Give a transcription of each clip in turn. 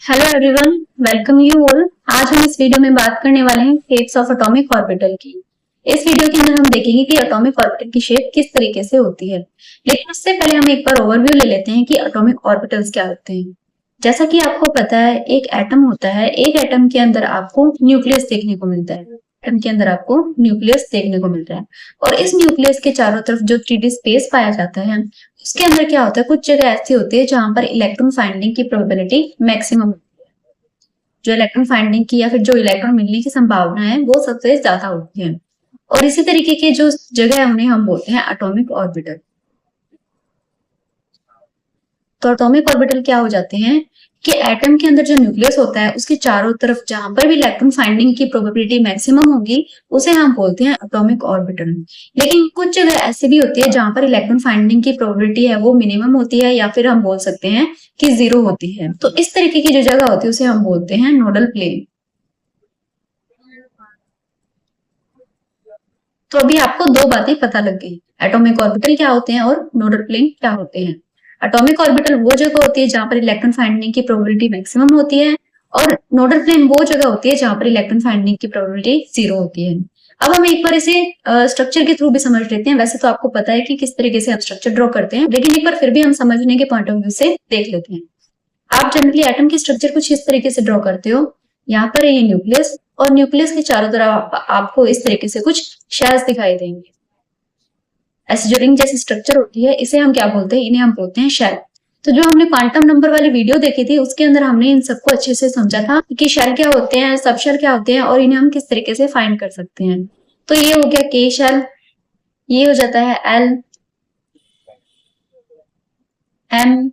Hello everyone, welcome you all. आज हम इस वीडियो में बात करने वाले हैं शेप्स ऑफ एटॉमिक ऑर्बिटल की। इस वीडियो के अंदर हम देखेंगे कि एटॉमिक ऑर्बिटल की शेप किस तरीके से होती है। लेकिन उससे पहले हम एक बार ओवरव्यू ले लेते हैं कि एटॉमिक ऑर्बिटल्स क्या होते हैं। जैसा कि आपको पता है, एक एटम होता है। एक एटम के अंदर आपको न्यूक्लियस देखने को मिलता है। एटम के अंदर आपको न्यूक्लियस देखने को मिलता है और इस न्यूक्लियस के चारों तरफ जो 3D स्पेस पाया जाता है, उसके अंदर क्या होता है, कुछ जगह ऐसी होती है जहां पर इलेक्ट्रॉन फाइंडिंग की प्रोबेबिलिटी मैक्सिमम, जो इलेक्ट्रॉन फाइंडिंग की या फिर जो इलेक्ट्रॉन मिलने की संभावना है वो सबसे ज्यादा होती है। और इसी तरीके के जो जगह है उन्हें हम बोलते हैं एटॉमिक ऑर्बिटल। तो एटॉमिक ऑर्बिटल क्या हो जाते हैं कि एटम के अंदर जो न्यूक्लियस होता है उसके चारों तरफ जहां पर भी इलेक्ट्रॉन फाइंडिंग की प्रोबेबिलिटी मैक्सिमम होगी उसे हम बोलते हैं एटॉमिक ऑर्बिटल। लेकिन कुछ जगह ऐसी भी होती है जहां पर इलेक्ट्रॉन फाइंडिंग की प्रोबेबिलिटी है वो मिनिमम होती है या फिर हम बोल सकते हैं कि जीरो होती है। तो इस तरीके की जो जगह होती है उसे हम बोलते हैं नोडल प्लेन। तो अभी आपको दो बातें पता लग गई, एटॉमिक ऑर्बिटल क्या होते हैं और नोडल प्लेन क्या होते हैं। एटॉमिक ऑर्बिटल वो जगह होती है जहां पर इलेक्ट्रॉन फाइंडिंग की प्रोबेबिलिटी मैक्सिमम होती है और नोडल प्लेन वो जगह होती है जहां पर इलेक्ट्रॉन फाइंडिंग की प्रोबेबिलिटी जीरो होती है। अब हम एक बार इसे स्ट्रक्चर के थ्रू भी समझ लेते हैं। वैसे तो आपको पता है कि किस तरीके से हम स्ट्रक्चर ड्रॉ करते हैं, लेकिन एक बार फिर भी हम समझने के पॉइंट ऑफ व्यू से देख लेते हैं। आप जनरली एटम की स्ट्रक्चर कुछ इस तरीके से ड्रॉ करते हो। यहाँ पर ये न्यूक्लियस और न्यूक्लियस के चारों तरफ आपको इस तरीके से कुछ शेल्स दिखाई देंगे। ऐसे जो रिंग जैसी स्ट्रक्चर होती है इसे हम क्या बोलते हैं, इन्हें हम बोलते हैं शेल। तो जो हमने क्वांटम नंबर वाली वीडियो देखी थी उसके अंदर हमने इन सबको अच्छे से समझा था कि शेल क्या होते हैं, सब शेल क्या होते हैं और इन्हें हम किस तरीके से फाइंड कर सकते हैं। तो ये हो गया के शेल, ये हो जाता है एल, एम,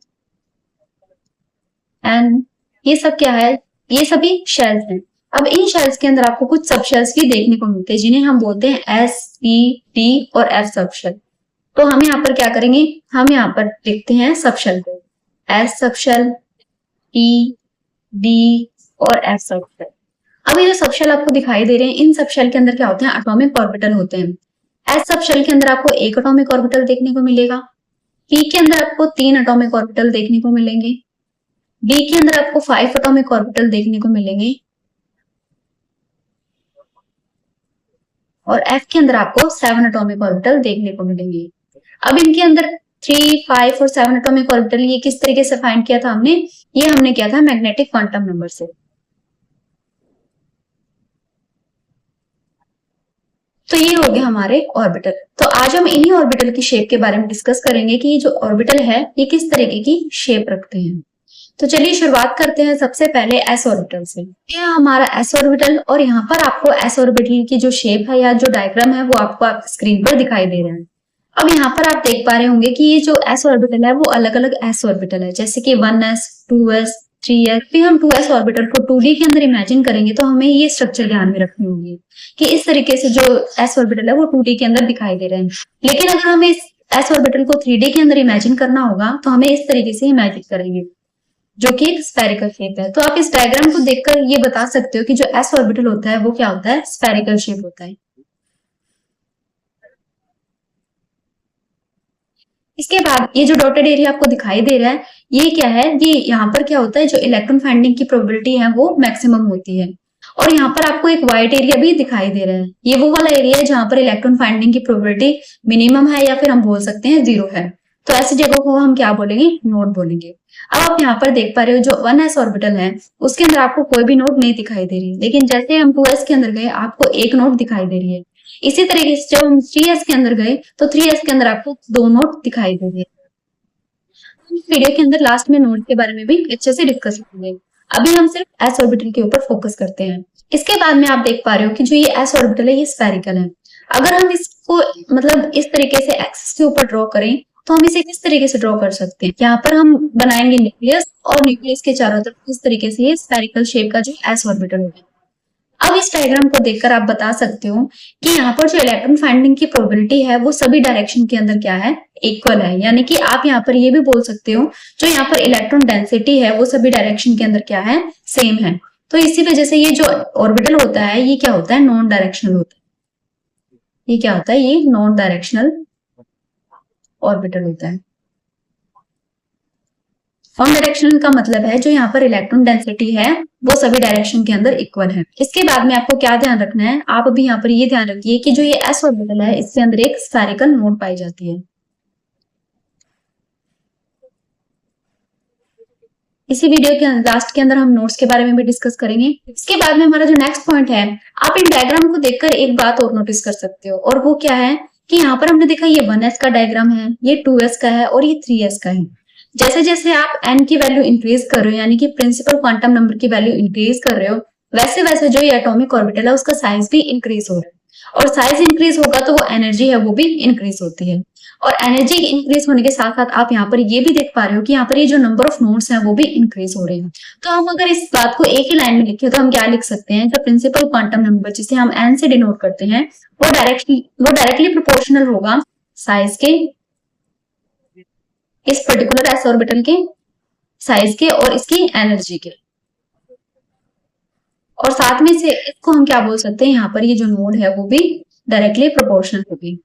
एन, ये सब क्या है, ये सभी शेल्स हैं। अब इन शेल्स के अंदर आपको कुछ सब शेल्स भी देखने को मिलते हैं जिन्हें हम बोलते हैं एस, पी, टी और एफ सब शेल। तो हम यहाँ पर क्या करेंगे, हम यहाँ पर लिखते हैं सब शेल को, एस सब शेल, टी, डी और एफ सब शेल। अब ये जो सब शेल आपको दिखाई दे रहे हैं, इन सब शेल के अंदर क्या होते हैं, एटॉमिक ऑर्बिटल होते हैं। एस सब शेल के अंदर आपको एक एटॉमिक ऑर्बिटल देखने को मिलेगा। पी के अंदर आपको 3 एटॉमिक ऑर्बिटल देखने को मिलेंगे। डी के अंदर आपको 5 एटॉमिक ऑर्बिटल देखने को मिलेंगे और एफ के अंदर आपको 7 एटॉमिक ऑर्बिटल देखने को मिलेंगे। अब इनके अंदर 3, 5 और 7 एटॉमिक ऑर्बिटल ये किस तरीके से फाइंड किया था हमने, ये हमने किया था मैग्नेटिक क्वांटम नंबर से। तो ये हो गया हमारे ऑर्बिटल। तो आज हम इन्हीं ऑर्बिटल की शेप के बारे में डिस्कस करेंगे कि ये जो ऑर्बिटल है ये किस तरीके की शेप रखते हैं। तो चलिए शुरुआत करते हैं सबसे पहले एस ऑर्बिटल से। ये हमारा एस ऑर्बिटल और यहाँ पर आपको एस ऑर्बिटल की जो शेप है या जो डायग्राम है वो आपको आप स्क्रीन पर दिखाई दे रहा है। अब यहाँ पर आप देख पा रहे होंगे कि ये जो एस ऑर्बिटल है वो अलग अलग एस ऑर्बिटल है, जैसे कि 1s, 2s, 3s। फिर हम 2s ऑर्बिटल को 2D के अंदर इमेजिन करेंगे तो हमें ये स्ट्रक्चर ध्यान में रखनी होगी कि इस तरीके से जो एस ऑर्बिटल है वो 2D के अंदर दिखाई दे रहे हैं। लेकिन अगर हमें इस एस ऑर्बिटल को 3D के अंदर इमेजिन करना होगा तो हमें इस तरीके से इमेजिन करेंगे, जो कि एक स्फेरिकल शेप है। तो आप इस डायग्राम को देखकर ये बता सकते हो कि जो एस ऑर्बिटल होता है वो क्या होता है, स्फेरिकल शेप होता है। इसके बाद ये जो डॉटेड एरिया आपको दिखाई दे रहा है ये क्या है, ये यहाँ पर क्या होता है, जो इलेक्ट्रॉन फाइंडिंग की प्रोबेबिलिटी है वो मैक्सिमम होती है। और यहाँ पर आपको एक व्हाइट एरिया भी दिखाई दे रहा है, ये वो वाला एरिया है जहां पर इलेक्ट्रॉन फाइंडिंग की प्रोबेबिलिटी मिनिमम है या फिर हम बोल सकते हैं जीरो है। तो ऐसी जगह को हम क्या बोलेंगे, नोड बोलेंगे। अब आप यहाँ पर देख पा रहे हो जो 1s ऑर्बिटल है उसके अंदर आपको कोई भी नोड नहीं दिखाई दे रही, लेकिन जैसे हम 2s के अंदर गए आपको एक नोड दिखाई दे रही है। इसी तरीके से जब हम 3s के अंदर गए तो 3s के अंदर आपको 2 नोड दिखाई दे रही है। इस वीडियो के अंदर लास्ट में नोड के बारे में भी अच्छे से डिस्कस करेंगे। अभी हम सिर्फ एस ऑर्बिटल के ऊपर फोकस करते हैं। इसके बाद में आप देख पा रहे हो कि जो ये एस ऑर्बिटल है ये स्फेरिकल है। अगर हम इसको मतलब इस तरीके से एक्सिस के ऊपर ड्रॉ करें तो हम इसे किस तरीके से ड्रॉ कर सकते हैं, यहाँ पर हम बनाएंगे न्यूक्लियस और न्यूक्लियस के चारों तरफ इस तरीके से ये स्फेरिकल शेप का जो एस ऑर्बिटल होगा। अब इस डायग्राम को देखकर आप बता सकते हो कि यहाँ पर जो इलेक्ट्रॉन फाइंडिंग की प्रोबेबिलिटी है वो सभी डायरेक्शन के अंदर क्या है, इक्वल है। यानी कि आप यहाँ पर ये भी बोल सकते हो जो यहाँ पर इलेक्ट्रॉन डेंसिटी है वो सभी डायरेक्शन के अंदर क्या है, सेम है। तो इसी वजह से ये जो ऑर्बिटल होता है ये क्या होता है, नॉन डायरेक्शनल होता है। ये क्या होता है, ये नॉन डायरेक्शनल ऑर्बिटल होता है। फॉर्म डायरेक्शनल का मतलब है जो यहाँ पर इलेक्ट्रॉन डेंसिटी है वो सभी डायरेक्शन के अंदर इक्वल है। इसके बाद में आपको क्या ध्यान रखना है, आप अभी यहाँ पर ये ध्यान रखिए कि जो ये s ऑर्बिटल है इसके अंदर एक स्फेरिकल नोड पाई जाती है। इसी वीडियो के लास्ट के अंदर हम नोट्स के बारे में भी डिस्कस करेंगे। इसके बाद में हमारा जो नेक्स्ट पॉइंट है, आप इन डायग्राम को देखकर एक बात और नोटिस कर सकते हो, और वो क्या है कि यहाँ पर हमने देखा ये 1s का डायग्राम है, ये 2s का है और ये 3s का है। जैसे जैसे आप n की वैल्यू इंक्रीज कर रहे हो, यानी कि प्रिंसिपल क्वांटम नंबर की वैल्यू इंक्रीज कर रहे हो, वैसे वैसे जो ये एटॉमिक ऑर्बिटल है उसका साइज भी इंक्रीज हो रहा है, और साइज इंक्रीज होगा तो वो एनर्जी है वो भी इंक्रीज होती है। और एनर्जी इंक्रीज होने के साथ साथ आप यहाँ पर ये भी देख पा रहे हो कि यहाँ पर ये जो नंबर ऑफ नोड्स हैं वो भी इंक्रीज हो रहे हैं। तो हम अगर इस बात को एक ही लाइन में लिखें तो हम क्या लिख सकते हैं, द प्रिंसिपल क्वांटम नंबर जिसे हम n से डिनोट करते हैं वो डायरेक्टली प्रोपोर्शनल होगा साइज के, इस पर्टिकुलर s ऑर्बिटल के साइज के और इसकी एनर्जी के, और साथ में से इसको हम क्या बोल सकते हैं, यहाँ पर ये जो नोड है वो भी डायरेक्टली प्रोपोर्शनल होगी।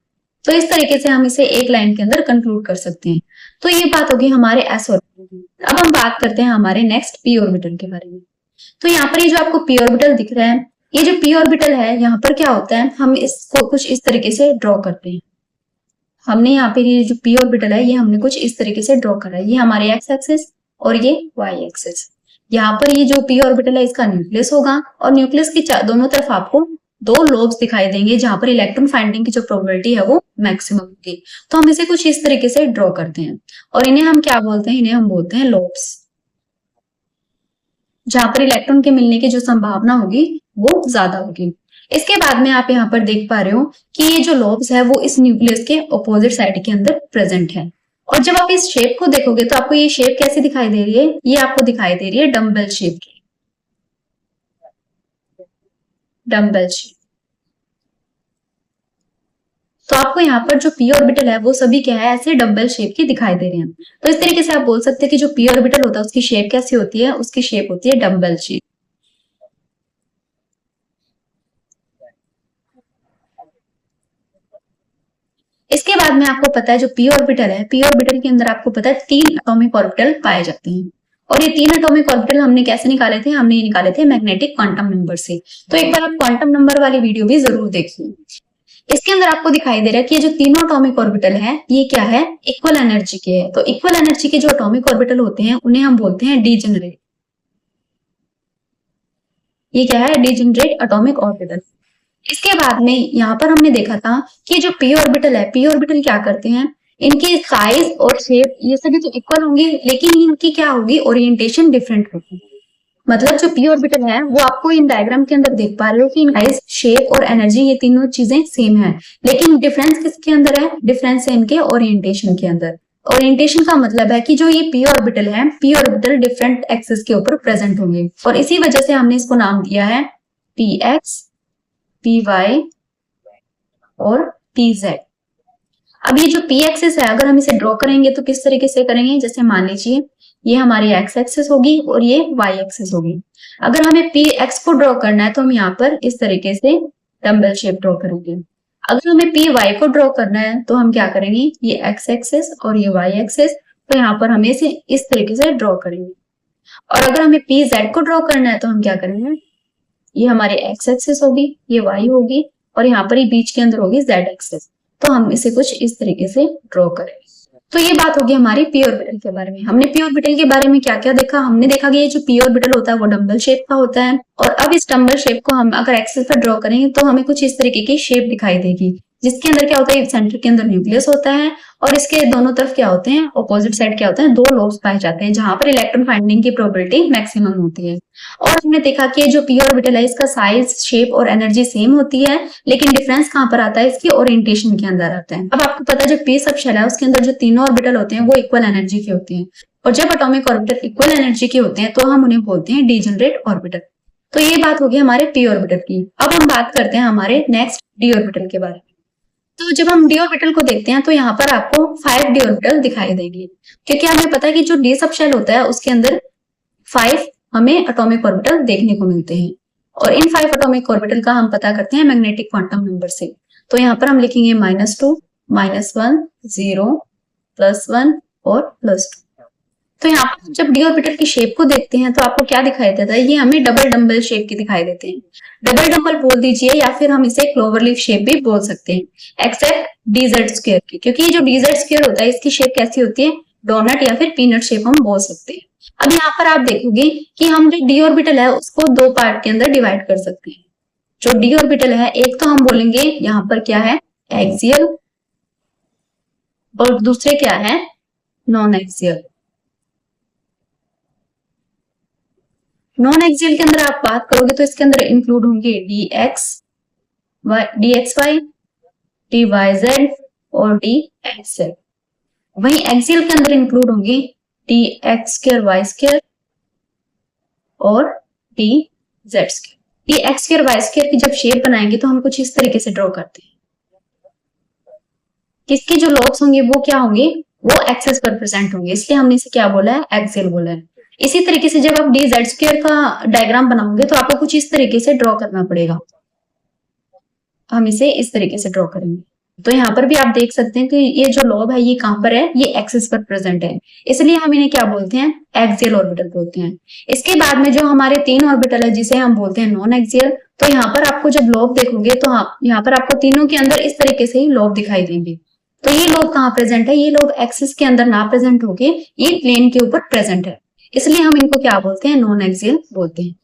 तो इस तरीके से हम इसे एक लाइन के अंदर कंक्लूड कर सकते हैं। तो ये बात होगी हमारे s ऑर्बिटल की। अब हम बात करते हैं हमारे नेक्स्ट p ऑर्बिटल के बारे में। तो यहाँ पर ये जो आपको p ऑर्बिटल दिख रहा है, ये जो p ऑर्बिटल है यहाँ पर क्या होता है, हम इसको कुछ इस तरीके से ड्रॉ करते हैं। हमने यहाँ पे ये जो p ऑर्बिटल है ये हमने कुछ इस तरीके से ड्रॉ करा है, ये हमारे x एक्सिस और ये y एक्सिस। यहाँ पर ये जो p ऑर्बिटल है इसका न्यूक्लियस होगा, और न्यूक्लियस की दोनों तरफ आपको दो लोब्स दिखाई देंगे जहां पर इलेक्ट्रॉन फाइंडिंग की जो प्रोबेबिलिटी है वो मैक्सिमम होगी। तो हम इसे कुछ इस तरीके से ड्रॉ करते हैं, और इन्हें हम क्या बोलते हैं, इन्हें हम बोलते हैं लोब्स, जहां पर इलेक्ट्रॉन के मिलने की जो संभावना होगी वो ज्यादा होगी। इसके बाद में आप यहाँ पर देख पा रहे हो कि ये जो लोब्स है वो इस न्यूक्लियस के अपोजिट साइड के अंदर प्रेजेंट है। और जब आप इस शेप को देखोगे तो आपको ये शेप कैसी दिखाई दे रही है, ये आपको दिखाई दे रही है डम्बल शेप की, डम्बल शेप। तो आपको यहाँ पर जो p ऑर्बिटल है वो सभी क्या है, ऐसे डम्बल शेप की दिखाई दे रहे हैं। तो इस तरीके से आप बोल सकते हैं कि जो p ऑर्बिटल होता है उसकी शेप कैसी होती है, उसकी शेप होती है डम्बल शेप। इसके बाद में आपको पता है जो p ऑर्बिटल है, p ऑर्बिटल के अंदर आपको पता है 3 एटॉमिक ऑर्बिटल पाए जाते हैं, और ये 3 एटॉमिक ऑर्बिटल हमने कैसे निकाले थे, हमने निकाले थे मैग्नेटिक क्वांटम नंबर से। तो एक बार आप क्वांटम नंबर वाली वीडियो भी जरूर देखिए। इसके अंदर आपको दिखाई दे रहा है कि ये जो तीनों एटॉमिक ऑर्बिटल है ये क्या है, इक्वल एनर्जी के है। तो इक्वल एनर्जी के जो एटॉमिक ऑर्बिटल होते हैं उन्हें हम बोलते हैं डीजेनरेट। ये क्या है, डीजेनरेट एटॉमिक ऑर्बिटल। इसके बाद में यहाँ पर हमने देखा था कि जो p ऑर्बिटल है, p ऑर्बिटल क्या करते हैं, इनकी साइज और शेप ये सभी तो इक्वल होंगी, लेकिन इनकी क्या होगी, ओरिएंटेशन डिफरेंट होगी। मतलब जो p ऑर्बिटल है वो आपको इन डायग्राम के अंदर देख पा रहे हो कि साइज, शेप और एनर्जी ये तीनों चीजें सेम है, लेकिन डिफरेंस किसके अंदर है, डिफरेंस है इनके ओरिएंटेशन के अंदर। ओरिएंटेशन का मतलब है कि जो ये p ऑर्बिटल है, p ऑर्बिटल डिफरेंट एक्सिस के ऊपर प्रेजेंट होंगे, और इसी वजह से हमने इसको नाम दिया है px, py और pz। अब ये जो p एक्सिस है अगर हम इसे ड्रॉ करेंगे तो किस तरीके से करेंगे, जैसे मान लीजिए ये हमारी x एक्सिस होगी और ये y एक्सिस होगी। अगर हमें px को ड्रॉ करना है तो हम यहाँ पर इस तरीके से डम्बल शेप ड्रॉ करेंगे। अगर हमें py को ड्रॉ करना है तो हम क्या करेंगे, ये x एक्सिस और ये y एक्सिस, तो यहाँ पर हमें इसे इस तरीके से ड्रॉ करेंगे। और अगर हमें pz को ड्रॉ करना है तो हम क्या करेंगे, ये हमारी x एक्सिस होगी, ये y होगी, और यहाँ पर ये बीच के अंदर होगी z एक्सिस। तो हम इसे कुछ इस तरीके से ड्रॉ करेंगे। तो ये बात होगी हमारी p ऑर्बिटल के बारे में। हमने p ऑर्बिटल के बारे में क्या क्या देखा, हमने देखा कि ये जो p ऑर्बिटल होता है वो डम्बल शेप का होता है, और अब इस डम्बल शेप को हम अगर एक्सिस पर ड्रॉ करेंगे तो हमें कुछ इस तरीके की शेप दिखाई देगी, जिसके अंदर क्या होता है, सेंटर के अंदर न्यूक्लियस होता है, और इसके दोनों तरफ क्या होते हैं, ऑपोजिट साइड क्या होते हैं, दो लोब्स पाए जाते हैं जहां पर इलेक्ट्रॉन फाइंडिंग की प्रोबेबिलिटी मैक्सिमम होती है। और हमने देखा कि जो p ऑर्बिटल है इसका साइज, शेप और एनर्जी सेम होती है, लेकिन डिफरेंस कहां पर आता है, इसकी ओरिएंटेशन के अंदर आता है। अब आपको पता है जो p सब शेल है उसके अंदर जो तीनों ऑर्बिटल होते हैं वो इक्वल एनर्जी के होते हैं, और जब एटॉमिक ऑर्बिटल इक्वल एनर्जी के होते हैं तो हम उन्हें बोलते हैं डीजेनरेट ऑर्बिटल। तो ये बात होगी हमारे p ऑर्बिटल की। अब हम बात करते हैं हमारे नेक्स्ट d ऑर्बिटल के बारे में। तो जब हम d ऑर्बिटल को देखते हैं तो यहाँ पर आपको 5 d ऑर्बिटल दिखाई देंगे, क्योंकि हमें पता है कि जो d सब शेल होता है उसके अंदर 5 हमें एटॉमिक ऑर्बिटल देखने को मिलते हैं, और इन 5 एटॉमिक ऑर्बिटल का हम पता करते हैं मैग्नेटिक क्वांटम नंबर से। तो यहाँ पर हम लिखेंगे -2, -1, 0, +1 और +2। तो यहाँ पर जब डी ऑर्बिटल की शेप को देखते हैं तो आपको क्या दिखाई देता है, ये हमें डबल डंबल शेप की दिखाई देते हैं। डबल डंबल बोल दीजिए या फिर हम इसे क्लोवर लीफ शेप भी बोल सकते हैं, एक्सेप्ट डीजेड स्क्वायर की, क्योंकि ये जो डीजेड स्क्वायर होता है इसकी शेप कैसी होती है, डोनट या फिर पीनट शेप हम बोल सकते हैं। अब यहाँ पर आप देखोगे कि हम जो डी ऑर्बिटल है उसको दो पार्ट के अंदर डिवाइड कर सकते हैं। जो डी ऑर्बिटल है एक तो हम बोलेंगे यहाँ पर क्या है, एक्सियल, और दूसरे क्या है, नॉन एक्सियल। नॉन एक्सियल के अंदर आप बात करोगे तो इसके अंदर इंक्लूड होंगे d x y, d y z और डी एक्स जेड। वहीं एक्सियल के अंदर इंक्लूड होंगे d x square y square और d z square. D x square y square की जब शेप बनाएंगे तो हम कुछ इस तरीके से ड्रॉ करते हैं। किसके जो लॉब्स होंगे वो क्या होंगे, वो एक्सेस पर प्रेजेंट होंगे, इसलिए हमने इसे क्या बोला है, एक्सियल बोला है। इसी तरीके से जब आप डी जेड स्क्वायर का डायग्राम बनाओगे तो आपको कुछ इस तरीके से ड्रॉ करना पड़ेगा। हम इसे इस तरीके से ड्रॉ करेंगे। तो यहाँ पर भी आप देख सकते हैं कि ये जो लॉब है ये कहां पर है, ये एक्सिस पर प्रेजेंट है, इसलिए हम इन्हें क्या बोलते हैं, एक्सियल ऑर्बिटल बोलते हैं। इसके बाद में जो हमारे तीन ऑर्बिटल है जिसे हम बोलते हैं नॉन एक्सियल, तो यहाँ पर आपको जब लॉब देखोगे तो यहाँ पर आपको तीनों के अंदर इस तरीके से ही लॉब दिखाई देंगे। तो ये लॉब कहाँ प्रेजेंट है, ये लॉब एक्सिस के अंदर ना प्रेजेंट होके ये प्लेन के ऊपर प्रेजेंट है, इसलिए हम इनको क्या बोलते हैं, नॉन एक्सियल बोलते हैं।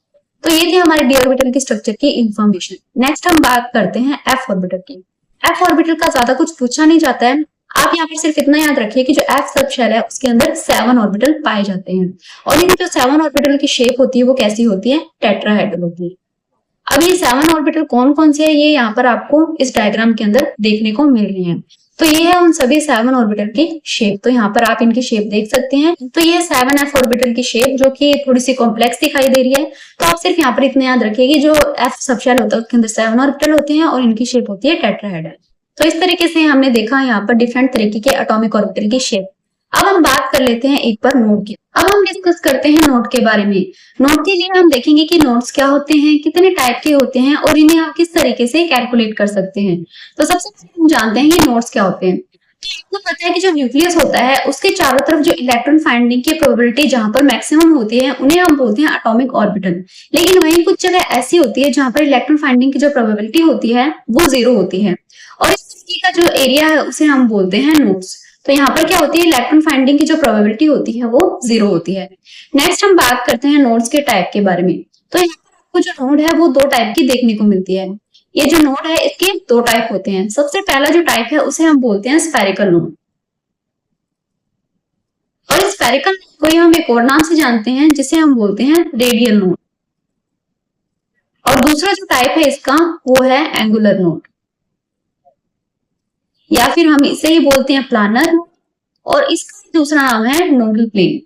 तो ये थे हमारे डी ऑर्बिटल के स्ट्रक्चर की इंफॉर्मेशन। नेक्स्ट हम बात करते हैं एफ ऑर्बिटल की। एफ ऑर्बिटल का ज्यादा कुछ पूछा नहीं जाता है, आप यहाँ पर सिर्फ इतना याद रखिए कि जो एफ सब शेल है उसके अंदर 7 ऑर्बिटल पाए जाते हैं, और इन जो 7 ऑर्बिटल की शेप होती है वो कैसी होती है, टेट्राहेड्रल होती है। अब ये 7 ऑर्बिटल कौन कौन से है ये यहाँ पर आपको इस डायग्राम के अंदर देखने को मिल रहे हैं। तो ये है उन सभी 7 ऑर्बिटल की शेप, तो यहाँ पर आप इनकी शेप देख सकते हैं। तो ये 7f ऑर्बिटल की शेप जो कि थोड़ी सी कॉम्प्लेक्स दिखाई दे रही है, तो आप सिर्फ यहाँ पर इतना याद रखिए कि जो एफ सबशेल होता है उसके अंदर 7 ऑर्बिटल होते हैं और इनकी शेप होती है टेट्राहेड्रल। तो इस तरीके से हमने देखा यहाँ पर डिफरेंट तरीके के एटॉमिक ऑर्बिटल की शेप। अब हम बात कर लेते हैं एक बार नोड की। अब हम डिस्कस करते हैं नोड के बारे में। नोड के लिए हम देखेंगे कि नोड्स क्या होते हैं, कितने टाइप के होते हैं और इन्हें आप किस तरीके से कैलकुलेट कर सकते हैं। तो सबसे पहले हम जानते हैं कि नोड्स क्या होते हैं। तो आपको पता है कि जो न्यूक्लियस होता है उसके चारों तरफ जो इलेक्ट्रॉन फाइंडिंग की प्रोबेबिलिटी जहां पर मैक्सिमम होती है उन्हें हम बोलते हैं एटॉमिक ऑर्बिटल। लेकिन वहीं कुछ जगह ऐसी होती है जहां पर इलेक्ट्रॉन फाइंडिंग की जो प्रोबेबिलिटी होती है वो 0 होती है, और इस का जो एरिया है उसे हम बोलते हैं नोड्स। तो यहाँ पर क्या होती है, इलेक्ट्रॉन फाइंडिंग की जो प्रोबेबिलिटी होती है वो 0 होती है। नेक्स्ट हम बात करते हैं नोड्स के टाइप के बारे में। तो यहाँ पर आपको जो नोड है वो 2 टाइप की देखने को मिलती है। ये जो नोड है इसके 2 टाइप होते हैं। सबसे पहला जो टाइप है उसे हम बोलते हैं स्फेरिकल नोड, और स्फेरिकल नोड को हम एक और नाम से जानते हैं जिसे हम बोलते हैं रेडियल नोड। और दूसरा जो टाइप है इसका वो है एंगुलर नोड, या फिर हम इसे ही बोलते हैं प्लानर, और इसका दूसरा नाम है नोडल प्लेन।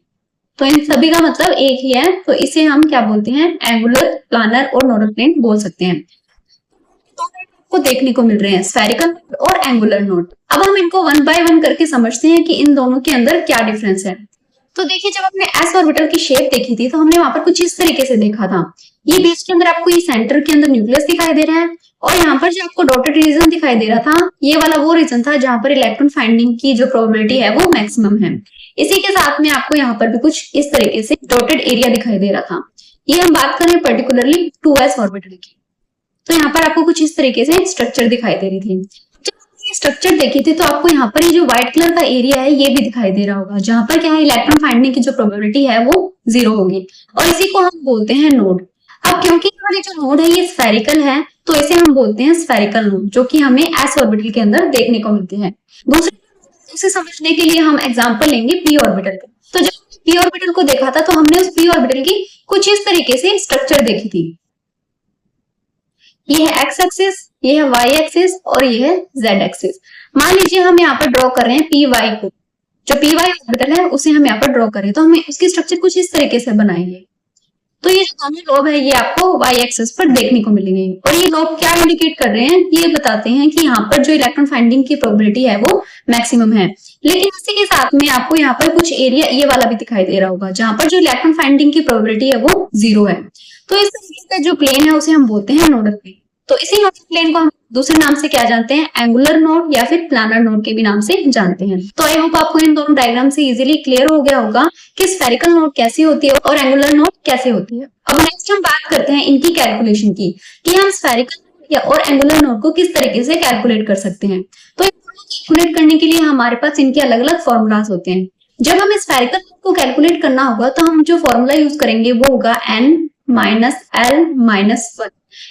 तो इन सभी का मतलब एक ही है, तो इसे हम क्या बोलते हैं, एंगुलर, प्लानर और नोडल प्लेन बोल सकते हैं। को देखने को मिल रहे हैं स्फेरिकल और एंगुलर नोड। अब हम इनको 1 बाय 1 करके समझते हैं कि इन दोनों के अंदर क्या डिफरेंस है। तो देखिए, जब हमने एस ऑर्बिटल की शेप देखी थी तो हमने वहां पर कुछ इस तरीके से देखा था। ये बीच के अंदर आपको ये सेंटर के अंदर न्यूक्लियस दिखाई दे रहा है, और यहाँ पर जो आपको डॉटेड रीजन दिखाई दे रहा था ये वाला वो रीजन था जहां पर इलेक्ट्रॉन फाइंडिंग की जो प्रोबेबिलिटी है वो मैक्सिमम है। इसी के साथ में आपको यहाँ पर भी कुछ इस तरीके से डॉटेड एरिया दिखाई दे रहा था। ये हम बात करें पर्टिकुलरली 2s ऑर्बिटल की, तो यहाँ पर आपको कुछ इस तरीके से स्ट्रक्चर दिखाई दे रही थी। जब ये स्ट्रक्चर देखी थी तो आपको यहाँ पर ये जो व्हाइट कलर का एरिया है ये भी दिखाई दे रहा होगा, जहां पर क्या है, इलेक्ट्रॉन फाइंडिंग की जो प्रोबेबिलिटी है वो 0 होगी, और इसी को हम बोलते हैं नोड। अब क्योंकि हमारे जो नोड है ये स्फेरिकल है तो इसे हम बोलते हैं स्फेरिकल नोड, जो कि हमें एस ऑर्बिटल के अंदर देखने को मिलते हैं। उसे समझने के लिए हम एग्जांपल लेंगे पी ऑर्बिटल का। तो जब पी ऑर्बिटल को देखा था तो हमने उस पी ऑर्बिटल की कुछ इस तरीके से स्ट्रक्चर देखी थी। ये है एक्स एक्सिस, ये है वाई एक्सिस और ये है जेड एक्सिस। मान लीजिए हम यहाँ पर ड्रॉ कर रहे हैं पी वाई को, जो पी वाई ऑर्बिटल है उसे हम यहाँ पर ड्रॉ करें तो हमें उसकी स्ट्रक्चर कुछ इस तरीके से बनाएंगे। तो ये जो दोनों लोब है ये आपको वाई एक्सिस पर देखने को मिलेंगे, और ये लोब क्या इंडिकेट कर रहे हैं, ये बताते हैं कि यहाँ पर जो इलेक्ट्रॉन फाइंडिंग की प्रोबेबिलिटी है वो मैक्सिमम है। लेकिन इसी के साथ में आपको यहाँ पर कुछ एरिया ये वाला भी दिखाई दे रहा होगा जहां पर जो इलेक्ट्रॉन फाइंडिंग की प्रोबेबिलिटी है वो 0 है। तो इस तरीके का जो प्लेन है उसे हम बोलते हैं नोडल प्लेन। तो इसी नोड प्लेन को हम दूसरे नाम से क्या जानते हैं, एंगुलर नोड या फिर प्लानर नोड के भी नाम से जानते हैं। तो आई होप आपको इन दोनों डायग्राम से इजीली क्लियर हो गया होगा कि स्फेरिकल नोड कैसी होती है और एंगुलर नोड कैसे होती है। अब नेक्स्ट हम बात करते हैं इनकी कैलकुलेशन की, कि हम स्फेरिकल या और एंगुलर नोड को किस तरीके से कैलकुलेट कर सकते हैं। तो कैलकुलेट करने के लिए हमारे पास इनके अलग अलग फॉर्मूलाज होते हैं। जब हमें स्फेरिकल नोड को कैलकुलेट करना होगा तो हम जो फॉर्मूला यूज करेंगे वो होगा n minus L minus one.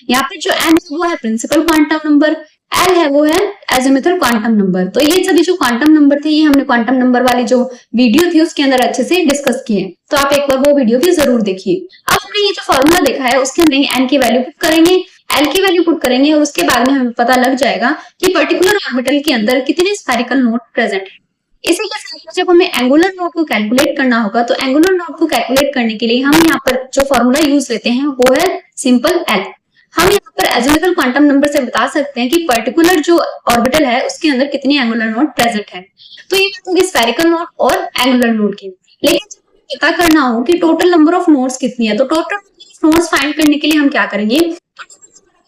यहाँ पे जो n है वो है प्रिंसिपल क्वांटम नंबर, l है वो है एजिमुथल क्वांटम नंबर। तो ये सभी जो क्वांटम नंबर थे ये हमने क्वांटम नंबर वाली जो वीडियो थी उसके अंदर अच्छे से डिस्कस किए, तो आप एक बार वो वीडियो भी जरूर देखिए। अब हमने ये जो फॉर्मूला देखा है उसके अंदर n की वैल्यू पुट करेंगे, l की वैल्यू पुट करेंगे और उसके बाद में हमें पता लग जाएगा कि पर्टिकुलर ऑर्बिटल के अंदर कितने स्फेरिकल नोड प्रेजेंट है। इसी के साथ जब हमें एंगुलर नोड को कैलकुलेट करना होगा तो एंगुलर नोड को कैलकुलेट करने के लिए हम यहाँ पर जो फॉर्मूला यूज लेते हैं वो है सिंपल l। हम यहाँ पर एजिमुथल क्वांटम नंबर से बता सकते हैं कि पर्टिकुलर जो ऑर्बिटल है उसके अंदर कितनी एंगुलर नोड प्रेजेंट है। तो ये बात होगी स्फेरिकल नोड और एंगुलर नोड की। लेकिन जब हमें पता करना हो कि टोटल नंबर ऑफ नोड्स कितनी है, तो total number of nodes find करने के लिए हम क्या करेंगे,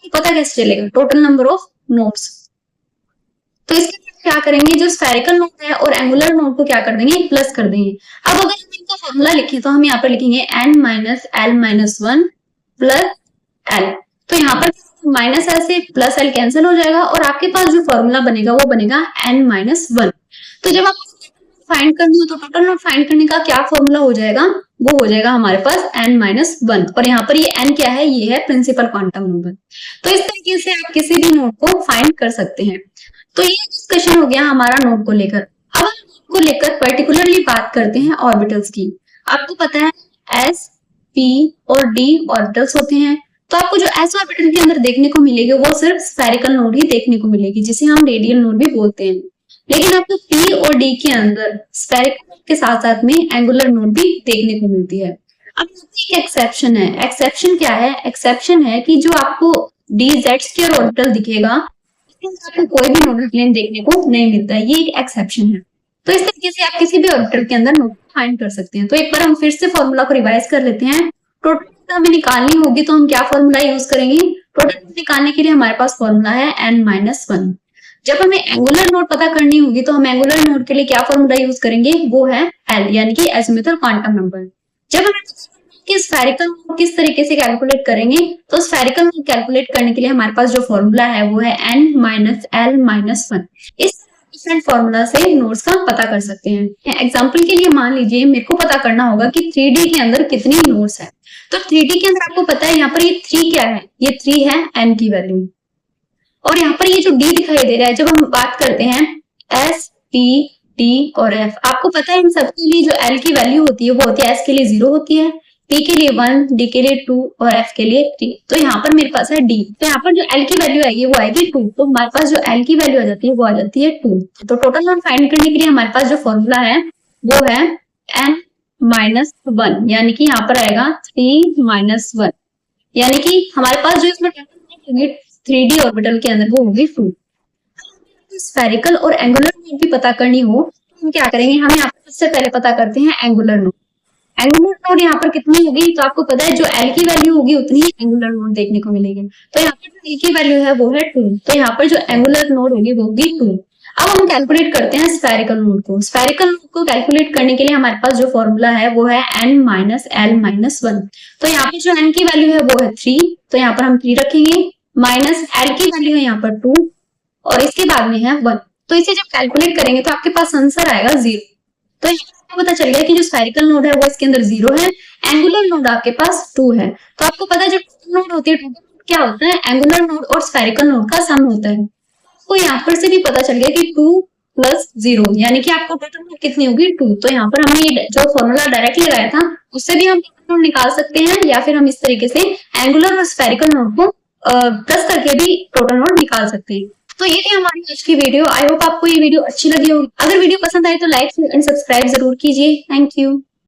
पता कैसे चलेगा टोटल नंबर ऑफ नोड्स। तो इसके लिए क्या करेंगे, जो स्फेरिकल नोड है और एंगुलर नोड को क्या कर देंगे, प्लस कर देंगे। अब अगर हम इनका फॉर्मूला लिखें तो हम यहाँ पर लिखेंगे n minus L minus one plus L. तो यहाँ पर माइनस एल से प्लस एल कैंसिल हो जाएगा और आपके पास जो फॉर्मूला बनेगा वो बनेगा n माइनस वन। तो जब आप फाइंड करनी हो तो टोटल नोड फाइंड करने का क्या फॉर्मूला हो जाएगा, वो हो जाएगा हमारे पास n माइनस वन। और यहाँ पर ये n क्या है, ये है प्रिंसिपल क्वांटम नंबर। तो इस तरीके से आप किसी भी नोड को फाइंड कर सकते हैं। तो ये डिस्कशन हो गया हमारा नोड को लेकर। अब हम नोड को लेकर पर्टिकुलरली बात करते हैं ऑर्बिटल्स की। आपको पता है s, p और d ऑर्बिटल्स होते हैं। तो आपको जो s ऑर्बिटल के अंदर देखने को मिलेगी वो सिर्फ स्फेरिकल नोड ही देखने को मिलेगी, जिसे हम रेडियल नोड भी बोलते हैं। लेकिन आपको p और d के अंदर स्फेरिकल नोड के साथ साथ में एंगुलर नोड भी देखने को मिलती है। अब एक एक्सेप्शन है। एक्सेप्शन क्या है, एक्सेप्शन है कि जो आपको dz स्क्वायर ऑर्बिटल दिखेगा आपको कोई भी नोडल प्लेन देखने को नहीं मिलता है, ये एक एक्सेप्शन है। तो इस तरीके से आप किसी भी ऑर्बिटल के अंदर नोड फाइंड कर सकते हैं। तो एक बार हम फिर से फॉर्मूला को रिवाइज कर लेते हैं। टोटल हमें निकालनी होगी तो हम क्या फॉर्मूला यूज करेंगे, टोटल निकालने के लिए हमारे पास फॉर्मूला है n माइनस वन। जब हमें एंगुलर नोड पता करनी होगी तो हम एंगुलर नोड के लिए क्या फॉर्मूला यूज करेंगे, वो है l यानी कि एजिमुथल क्वांटम नंबर। जब हमें कि स्फेरिकल नोड किस तरीके से कैलकुलेट करेंगे, तो स्फेरिकल नोड कैलकुलेट करने के लिए हमारे पास जो फॉर्मूला है वो है n minus L minus one. इस डिफरेंट फॉर्मूला से नोड्स का पता कर सकते हैं। एग्जांपल के लिए मान लीजिए मेरे को पता करना होगा कि 3D के अंदर कितनी नोड्स है। तो 3D के अंदर आपको पता है यहाँ पर ये 3 क्या है, ये 3 है n की वैल्यू। और यहाँ पर ये जो d दिखाई दे रहा है, जब हम बात करते हैं s, p, t और f, आपको पता है इन सबके लिए जो l की वैल्यू होती है वो होती है s के लिए 0 होती है, p के लिए 1, d के लिए 2 और f के लिए 3। तो यहाँ पर मेरे पास है d। तो यहाँ पर जो l की वैल्यू आएगी वो आएगी 2। तो हमारे पास जो l की वैल्यू आ जाती है वो आ जाती है 2। तो टोटल नोड फाइंड करने के लिए हमारे पास जो फॉर्मूला है वो है n माइनस वन, यानी कि यहाँ पर आएगा 3 माइनस वन, यानी कि हमारे पास जो इसमें 3D ऑर्बिटल के अंदर वो होगी 2। स्फेरिकल और एंगुलर नोड भी पता करनी हो तो हम क्या करेंगे, हम यहाँ पर सबसे पहले पता करते हैं एंगुलर नोड। एंगुलर नोड यहाँ पर कितनी होगी, तो आपको पता है जो l की वैल्यू होगी उतनी ही एंगुलर नोड देखने को मिलेगी। तो यहाँ पर जो l की वैल्यू है वो है 2, तो यहाँ पर जो एंगुलर नोड होगी वो होगी 2। अब हम कैलकुलेट करते हैं स्फेरिकल नोड को। स्फेरिकल नोड को कैलकुलेट करने के लिए हमारे पास जो फॉर्मूला है वो है n minus L minus one. तो यहाँ पे जो n की वैल्यू है वो है 3, तो यहाँ पर हम 3 रखेंगे, माइनस l की वैल्यू है यहाँ पर 2 और इसके बाद में है 1। तो इसे जब कैलकुलेट करेंगे तो आपके पास आंसर आएगा 0। तो पता चल गया कि जो स्फेरिकल नोड है वो इसके अंदर 0 है, एंगुलर नोड आपके पास 2 है। तो आपको पता है जो टोटल नोड होती है, टोटल नोड क्या होता है, एंगुलर नोड और स्फेरिकल नोड का सम होता है। आपको यहाँ पर से भी पता चल गया कि 2 प्लस 0 यानी कि आपको टोटल नोड कितनी होगी 2। तो यहाँ पर हमने जो फॉर्मूला डायरेक्टली लगाया था उससे भी हम टोटल नोड निकाल सकते हैं, या फिर हम इस तरीके से एंगुलर और स्फेरिकल नोड को प्लस करके भी टोटल नोड निकाल सकते हैं। तो ये थी हमारी आज की वीडियो। आई होप आपको ये वीडियो अच्छी लगी होगी। अगर वीडियो पसंद आए तो लाइक एंड सब्सक्राइब जरूर कीजिए। Thank you.